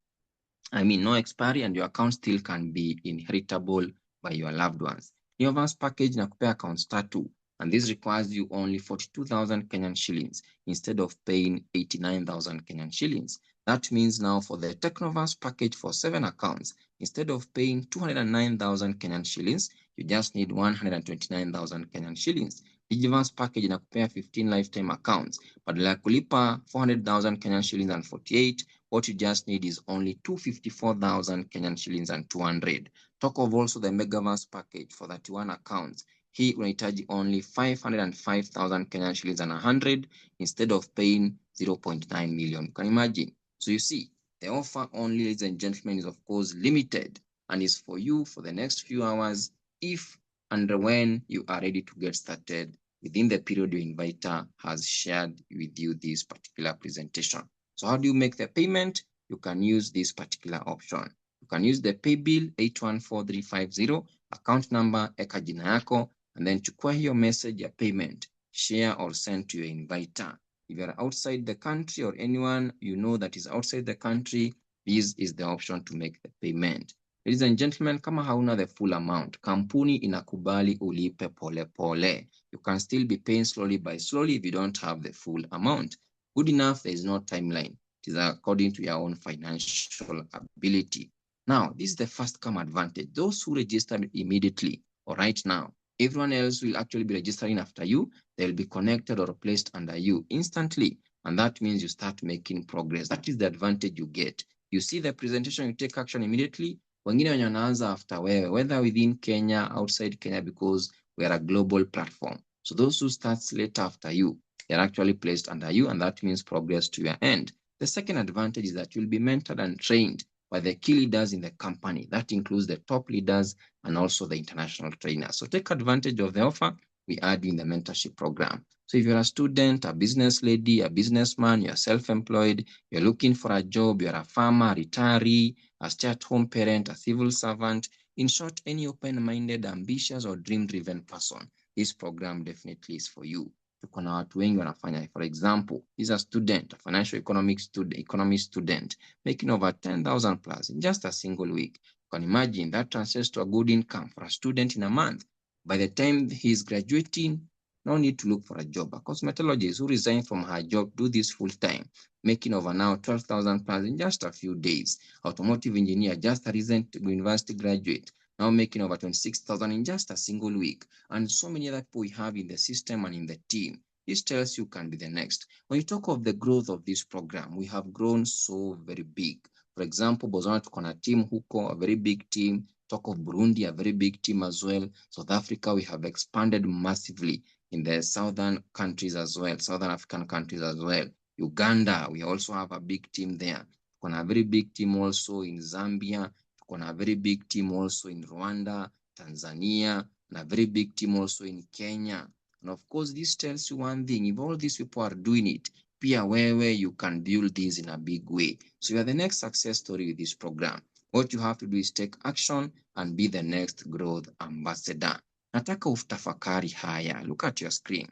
S1: expiry, and your account still can be inheritable by your loved ones. Neovans package nakupea accounts tatu, and this requires you only 42,000 Kenyan shillings instead of paying 89,000 Kenyan shillings. That means now for the Technovans package for 7 accounts, instead of paying 209,000 Kenyan shillings, you just need 129,000 Kenyan shillings. Digivans package inakupea 15 lifetime accounts, badala ya kulipa 400,000 Kenyan shillings and 48, what you just need is only 254,000 Kenyan shillings and 200. Talk of also the Megavans package for 31 accounts. Hii unahitaji only 505,000 Kenyan shillings and 100 instead of paying 0.9 million. You can imagine. So you see, the offer only, ladies and gentlemen, is of course limited and is for you for the next few hours if and when you are ready to get started within the period your inviter has shared with you this particular presentation. So how do you make the payment? You can use this particular option. You can use the pay bill 814350, account number, eka jina yako, and then chukua hiyo message ya payment, share or send to your inviter. If you're outside the country or anyone you know that is outside the country, this is the option to make the payment. Ladies and gentlemen, kama hauna the full amount, kampuni inakubali ulipe pole pole. You can still be paying slowly by slowly if you don't have the full amount. Good enough, there is no timeline. It is according to your own financial ability. Now, this is the first come advantage. Those who registered immediately or right now, everyone else will actually be registering after you. They'll be connected or placed under you instantly. And that means you start making progress. That is the advantage you get. You see the presentation, you take action immediately. Wengine wenye wanaanza after wewe, whether within Kenya, outside Kenya, because we are a global platform. So those who start later after you, they're actually placed under you, and that means progress to your end. The second advantage is that you'll be mentored and trained by the key leaders in the company. That includes the top leaders and also the international trainers. So take advantage of the offer we add in the mentorship program. So if you're a student, a business lady, a businessman, you're self-employed, you're looking for a job, you're a farmer, a retiree, a stay-at-home parent, a civil servant, in short, any open-minded, ambitious, or dream-driven person, this program definitely is for you. Tuko na watu wengi wanafanya. For example, he's a student, a financial economy student, making over 10,000 plus in just a single week. You can imagine that translates to a good income for a student in a month. By the time he's graduating, no need to look for a job. A cosmetologist who resigned from her job do this full time, making over now 12,000 plus in just a few days. Automotive engineer, just a recent university graduate, now making over 26,000 in just a single week. And so many other people we have in the system and in the team. This tells you can be the next. When you talk of the growth of this program, we have grown so very big. For example, Botswana tuko na team huko, a very big team. Talk of Burundi, a very big team as well. South Africa, we have expanded massively in the southern countries as well, southern African countries as well. Uganda, we also have a big team there. Tuko na a very big team also in Zambia. Tuko na a very big team also in Rwanda, Tanzania, and a very big team also in Kenya. And of course, this tells you one thing: if all these people are doing it, pia wewe, you can build this in a big way. So you are the next success story with this program. What you have to do is take action and be the next growth ambassador. Nataka utafakari haya. Look at your screen.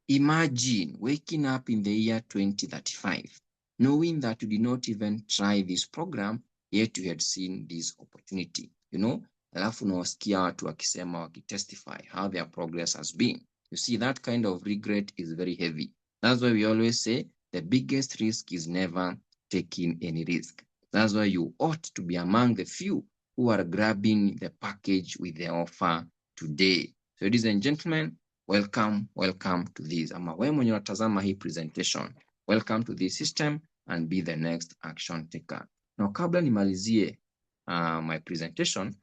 S1: Imagine waking up in the year 2035, knowing that you did not even try this program, yet you had seen this opportunity. Alafu unawasikia watu wakisema, wakitestify how their progress has been. You see, that kind of regret is very heavy. That's why we always say the biggest risk is never taking any risk. That's why you ought to be among the few who are grabbing the package with the offer today. So ladies and gentlemen, welcome to this. Ama wewe mwenye unatazama hii presentation, welcome to this system and be the next action taker. Now, kabla nimalizie my presentation,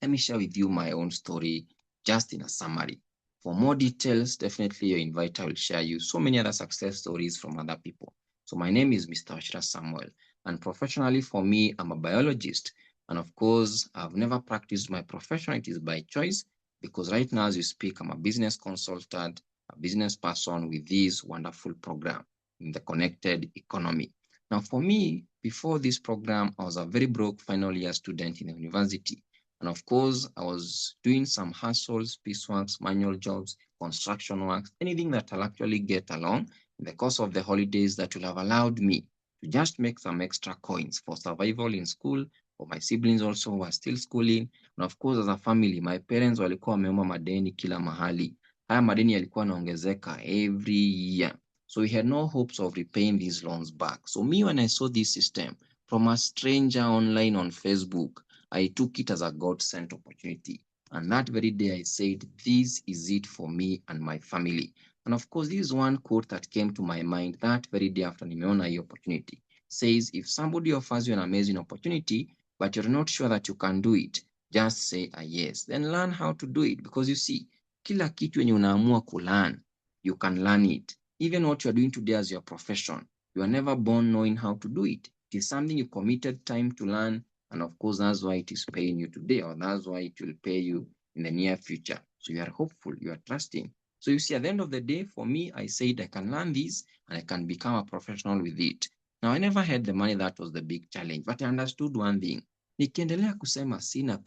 S1: let me share with you my own story just in a summary. For more details, definitely your inviter will share you so many other success stories from other people. So my name is Mr. Wachira Samuel, and professionally for me, I'm a biologist. And of course, I've never practiced my profession. It is by choice, because right now as you speak, I'm a business consultant, a business person with this wonderful program in the connected economy. Now for me, before this program, I was a very broke final year student in the university. And of course, I was doing some hustles, pieceworks, manual jobs, construction works, anything that I'll actually get along in the course of the holidays that will have allowed me to just make some extra coins for survival in school, for my siblings also who are still schooling. And of course, as a family, my parents walikuwa wameomba madeni kila mahali. Haya madeni yalikuwa naongezeka every year. So we had no hopes of repaying these loans back. So me, when I saw this system from a stranger online on Facebook, I took it as a God-sent opportunity. And that very day I said, this is it for me and my family. And of course, this is one quote that came to my mind that very day after nimeona hii opportunity. Says, if somebody offers you an amazing opportunity, but you're not sure that you can do it, just say a yes. Then learn how to do it. Because you see, kila kitu yenye unaamua kulearn, you can learn it. Even what you're doing today as your profession, you are never born knowing how to do it. It is something you committed time to learn. And of course, that's why it is paying you today, or that's why it will pay you in the near future. So you are hopeful, you are trusting. So you see, at the end of the day, for me, I said I can learn this and I can become a professional with it. Now, I never had the money. That was the big challenge. But I understood one thing. Nikiendelea kusema sina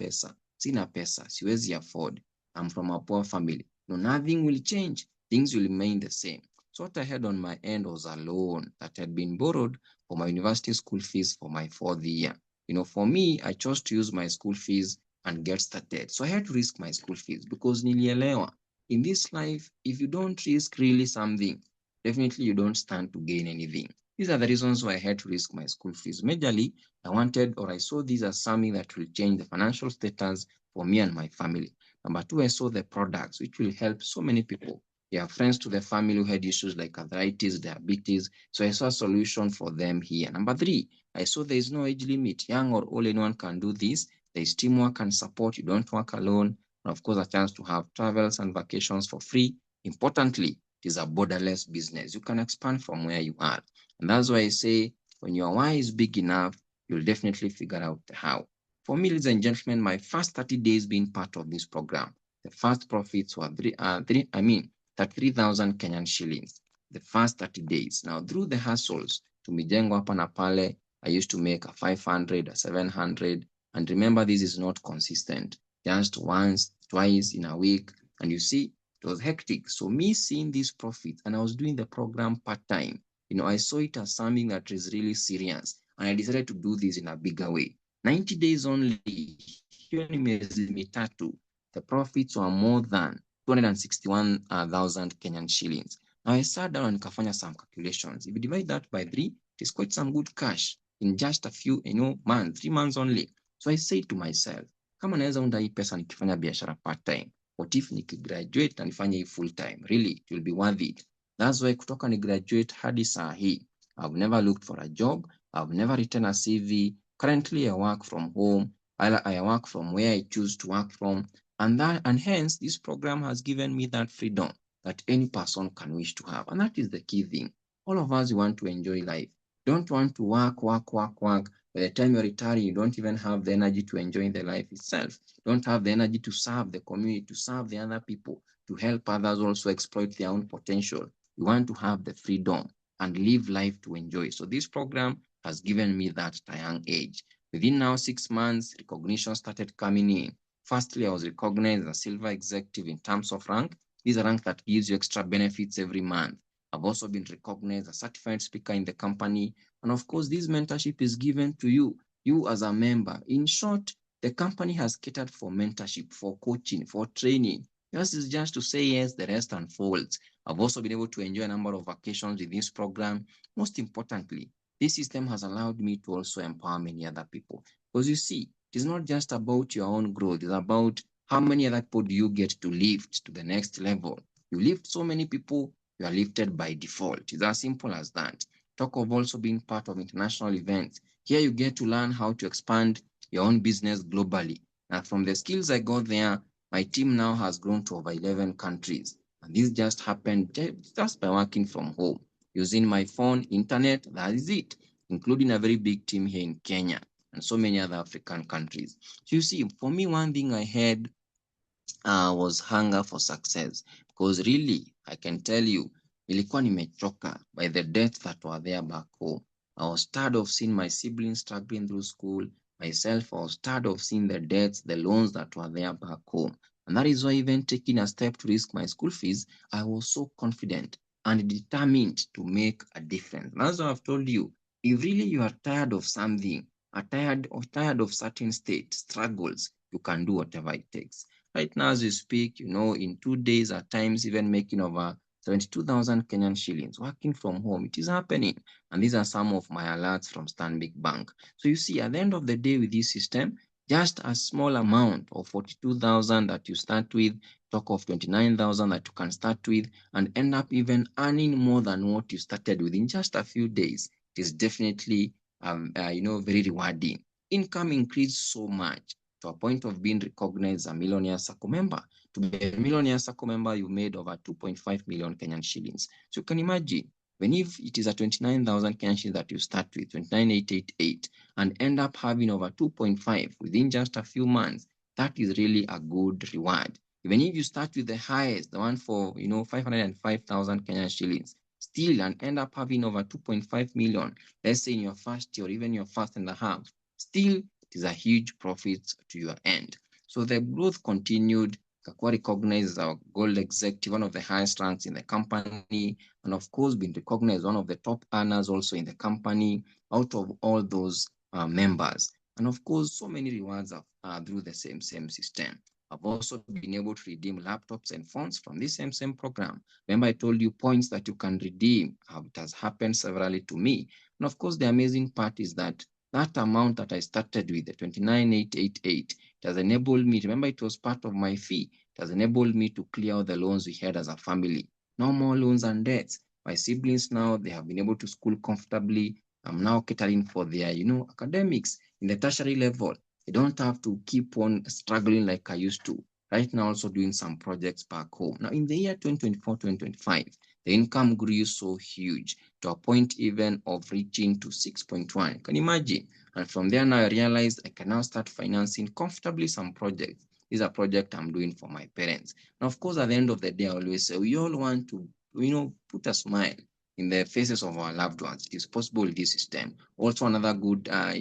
S1: pesa, siwezi afford. I'm from a poor family. No, nothing will change. Things will remain the same. So what I had on my end was a loan that had been borrowed for my university school fees for my 4th year. For me, I chose to use my school fees and get started. So I had to risk my school fees because nilielewa, in this life, if you don't risk really something, definitely you don't stand to gain anything. These are the reasons why I had to risk my school fees. Majorly, I saw this as something that will change the financial status for me and my family. Number two, I saw the products, which will help so many people. There are friends to the family who had issues like arthritis, diabetes. So I saw a solution for them here. Number three, I saw there is no age limit. Young or old, anyone can do this. There is teamwork and support. You don't work alone. And of course, a chance to have travels and vacations for free. Importantly, it is a borderless business. You can expand from where you are. And that's why I say when your why is big enough, you'll definitely figure out the how. For me, ladies and gentlemen, my first 30 days being part of this program, the first profits were 33,000 Kenyan shillings. The first 30 days. Now, through the hustles, to mijengo hapa na pale, I used to make a 500, a 700. And remember, this is not consistent. Just once, twice in a week. And you see, it was hectic. So me seeing these profits, and I was doing the program part-time, I saw it as something that is really serious. And I decided to do this in a bigger way. 90 days only, hiyo ni miezi mitatu, the profits were more than 261,000 Kenyan shillings. Now I sat down and nikafanya some calculations. If you divide that by 3, it is quite some good cash in just a few, months, 3 months only. So I said to myself, kama naweza unda hii pesa nikifanya biashara part time, what if nikigraduate na nifanye hii full time? Really, it will be worth it. That's why kutoka ni graduate hadi saa hii, I've never looked for a job. I've never written a CV. Currently, I work from home. I work from where I choose to work from. And hence, this program has given me that freedom that any person can wish to have. And that is the key thing. All of us want to enjoy life. Don't want to work. By the time you're retiring, you don't even have the energy to enjoy the life itself. You don't have the energy to serve the community, to serve the other people, to help others also exploit their own potential. You want to have the freedom and live life to enjoy. So this program has given me that at a young age. Within now 6 months, recognition started coming in. Firstly, I was recognized as a silver executive in terms of rank. This is a rank that gives you extra benefits every month. I've also been recognized as a certified speaker in the company. And of course, this mentorship is given to you as a member. In short, the company has catered for mentorship, for coaching, for training. This is just to say yes, the rest unfolds. I've also been able to enjoy a number of vacations in this program. Most importantly, this system has allowed me to also empower many other people. Because you see, it is not just about your own growth. It's about how many other people do you get to lift to the next level. You lift so many people, you are lifted by default. It's as simple as that. Talk of also being part of international events. Here you get to learn how to expand your own business globally. And from the skills I got there, my team now has grown to over 11 countries. And this just happened just by working from home, using my phone, internet, that is it, including a very big team here in Kenya and so many other African countries. So you see, for me, one thing I had was hunger for success. Because really, I can tell you, nilikuwa nimechoka by the debts that were there back home. I was tired of seeing my siblings struggling through school. Myself, I was tired of seeing the debts, the loans that were there back home. And that is why even taking a step to risk my school fees, I was so confident and determined to make a difference. And that's why I've told you, if really you are tired of something, are tired of certain state struggles, you can do whatever it takes. Right now, as we speak, in 2 days, at times, even making over 72,000 Kenyan shillings, working from home. It is happening. And these are some of my alerts from Stanbic Bank. So you see, at the end of the day with this system, just a small amount of 42,000 that you start with, talk of 29,000 that you can start with, and end up even earning more than what you started with in just a few days. It is definitely, very rewarding. Income increased so much to a point of being recognized as a Millionaire Sacco member. To be a Millionaire Sacco member, you made over 2.5 million Kenyan shillings. So you can imagine, when if it is a 29,000 Kenyan shillings that you start with, 29,888, and end up having over 2.5 within just a few months, that is really a good reward. Even if you start with the highest, the one for 505,000 Kenyan shillings, still and end up having over 2.5 million, let's say in your first year or even your first and a half, still it is a huge profit to your end. So the growth continued. Kakwa recognized as our gold executive, one of the highest ranks in the company, and of course been recognized as one of the top earners also in the company out of all those members. And of course, so many rewards through the same system. I've also been able to redeem laptops and phones from this same program. Remember, I told you points that you can redeem. It has happened severally to me. And of course, the amazing part is that that amount that I started with, the 29,888, it has enabled me. Remember, it was part of my fee. It has enabled me to clear all the loans we had as a family. No more loans and debts. My siblings now, they have been able to school comfortably. I'm now catering for their, academics in the tertiary level. I don't have to keep on struggling like I used to. Right now, also doing some projects back home. Now, in the year 2024, 2025, the income grew so huge to a point even of reaching to 6.1. Can you imagine? And from there now, I realized I can now start financing comfortably some projects. These are projects I'm doing for my parents. Now, of course, at the end of the day, I always say we all want to, put a smile in the faces of our loved ones. It is possible with this system. Also, another good, a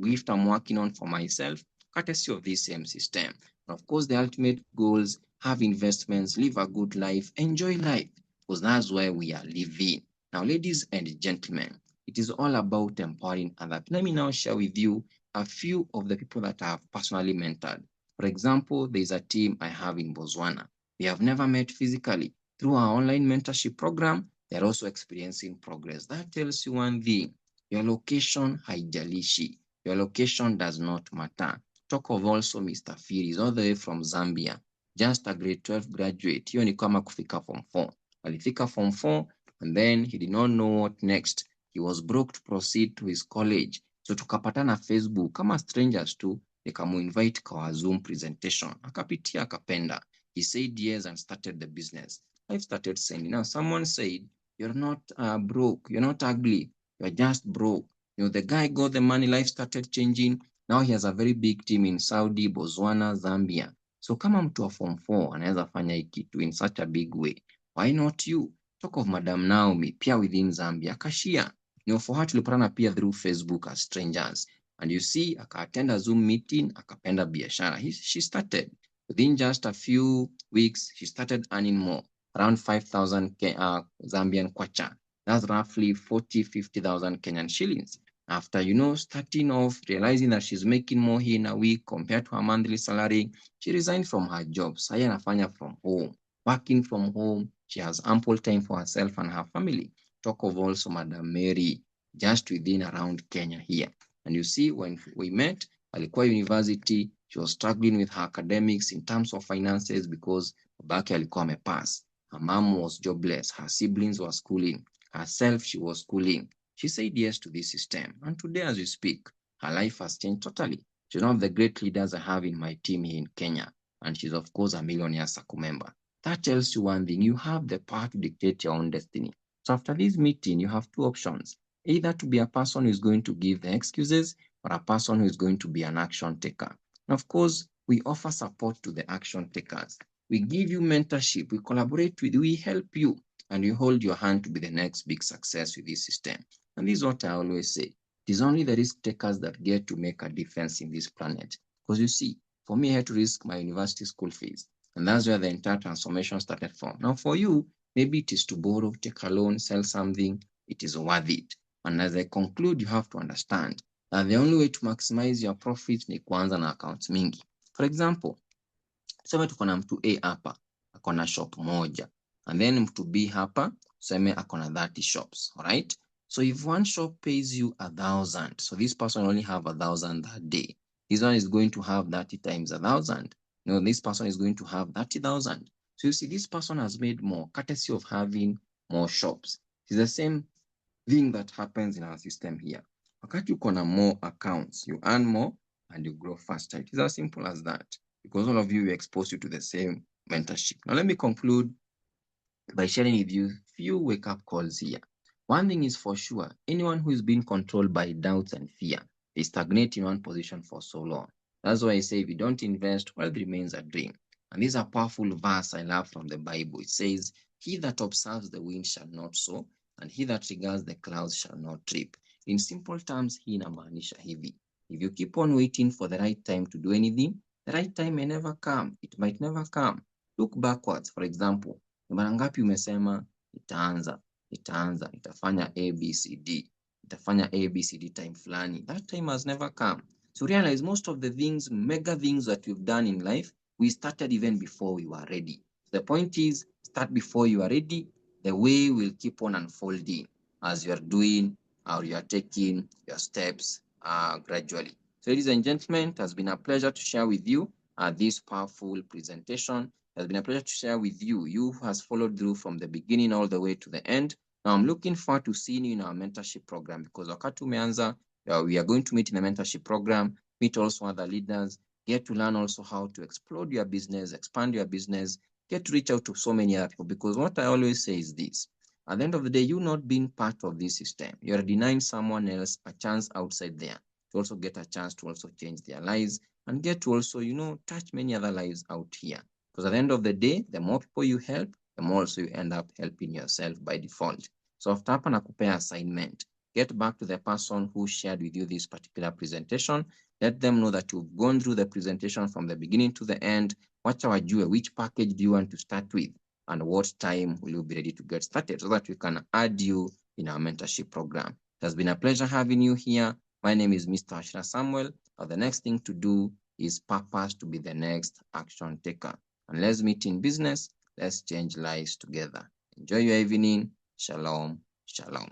S1: gift I'm working on for myself, courtesy of this same system. And of course, the ultimate goals: have investments, live a good life, enjoy life, because that's where we are living. Now, ladies and gentlemen, it is all about empowering others. Let me now share with you a few of the people that I have personally mentored. For example, there's a team I have in Botswana. We have never met physically. Through our online mentorship program, they're also experiencing progress. That tells you one thing: your location haijalishi. Your location does not matter. Talk of also Mr. Firis, all the way from Zambia, just a grade 12 graduate. Hiyo ni kama kufika form 4. Alifika form 4 and then he did not know what next. He was broke to proceed to his college. So tukapatana Facebook kama strangers tu, nikamuinvite kwa Zoom presentation. Akapitia akapenda. He said yes and started the business. Life started saying, now someone said, you're not broke, you're not ugly, you're just broke. The guy got the money, life started changing. Now he has a very big team in Saudi, Botswana, Zambia. So kama mtu wa form 4 anaweza fanya hii kitu in such a big way, why not you? Talk of Madam Naomi, pia within Zambia, Kashia. For her tulipatana pia through Facebook as strangers. And you see, aka-attend a Zoom meeting, akapenda biashara. She started. Within just a few weeks, she started earning more, around 5,000 Zambian kwacha. That's roughly 50,000 Kenyan shillings. After, starting off, realizing that she's making more here in a week compared to her monthly salary, she resigned from her job. Saya anafanya from home. Working from home, she has ample time for herself and her family. Talk of also Madam Mary, just within around Kenya here. And you see, when we met, alikuwa university, she was struggling with her academics in terms of finances because babake alikuwa amepass. Her mom was jobless. Her siblings were schooling. Herself, she was schooling. She said yes to this system. And today, as we speak, her life has changed totally. She's one of the great leaders I have in my team here in Kenya. And she's, of course, a Millionaire Sacco member. That tells you one thing: you have the power to dictate your own destiny. So after this meeting, you have two options: either to be a person who is going to give the excuses, or a person who is going to be an action taker. And of course, we offer support to the action takers. We give you mentorship, we collaborate with you, we help you, and we hold your hand to be the next big success with this system. And this is what I always say: it is only the risk takers that get to make a difference in this planet. Because you see, for me, I had to risk my university school fees. And that's where the entire transformation started from. Now, for you, maybe it is to borrow, take a loan, sell something. It is worth it. And as I conclude, you have to understand that the only way to maximize your profit ni kuanza na accounts mingi. For example, tuseme tuko na mtu A hapa, ako na shop moja. And then mtu B hapa, tuseme ako na 30 shops, all right? So if one shop pays you 1,000, so this person only have 1,000 that day. This one is going to have 30 times 1,000. This person is going to have 30,000. So you see, this person has made more courtesy of having more shops. It's the same thing that happens in our system here. Wakati uko na more accounts, you earn more and you grow faster. It is as simple as that, because all of you expose you to the same mentorship. Now, let me conclude by sharing with you a few wake-up calls here. One thing is for sure: anyone who is being controlled by doubts and fear, they stagnate in one position for so long. That's why I say, if you don't invest, wealth remains a dream. And this is a powerful verse I love from the Bible. It says, he that observes the wind shall not sow, and he that regards the clouds shall not reap. In simple terms, hii inamaanisha hivi: if you keep on waiting for the right time to do anything, the right time may never come. It might never come. Look backwards. For example, ni mara ngapi umesema nitafanya ABCD, nitafanya ABCD time fulani? That time has never come. So realize most of the things, mega things that we've done in life, We started even before we were ready. The point is, start before you are ready. The way will keep on unfolding as you are doing or you are taking your steps gradually. So, ladies and gentlemen, it has been a pleasure to share with you this powerful presentation. It has been a pleasure to share with you, you who has followed through from the beginning all the way to the end. Now, I'm looking forward to seeing you in our mentorship program because wakati umeanza, we are going to meet in the mentorship program, meet also other leaders, get to learn also how to explode your business, expand your business, get to reach out to so many other people. Because what I always say is this: at the end of the day, you not being part of this system, you're denying someone else a chance outside there to also get a chance to also change their lives and get to also, touch many other lives out here. Because at the end of the day, the more people you help, the more also you end up helping yourself by default. So after hapa nakupea assignment, get back to the person who shared with you this particular presentation. Let them know that you've gone through the presentation from the beginning to the end. Wacha wajue which package do you want to start with and what time will you be ready to get started so that we can add you in our mentorship program. It has been a pleasure having you here. My name is Mr. Ashra Samuel. The next thing to do is purpose to be the next action taker. And let's meet in business. Let's change lives together. Enjoy your evening. Shalom. Shalom.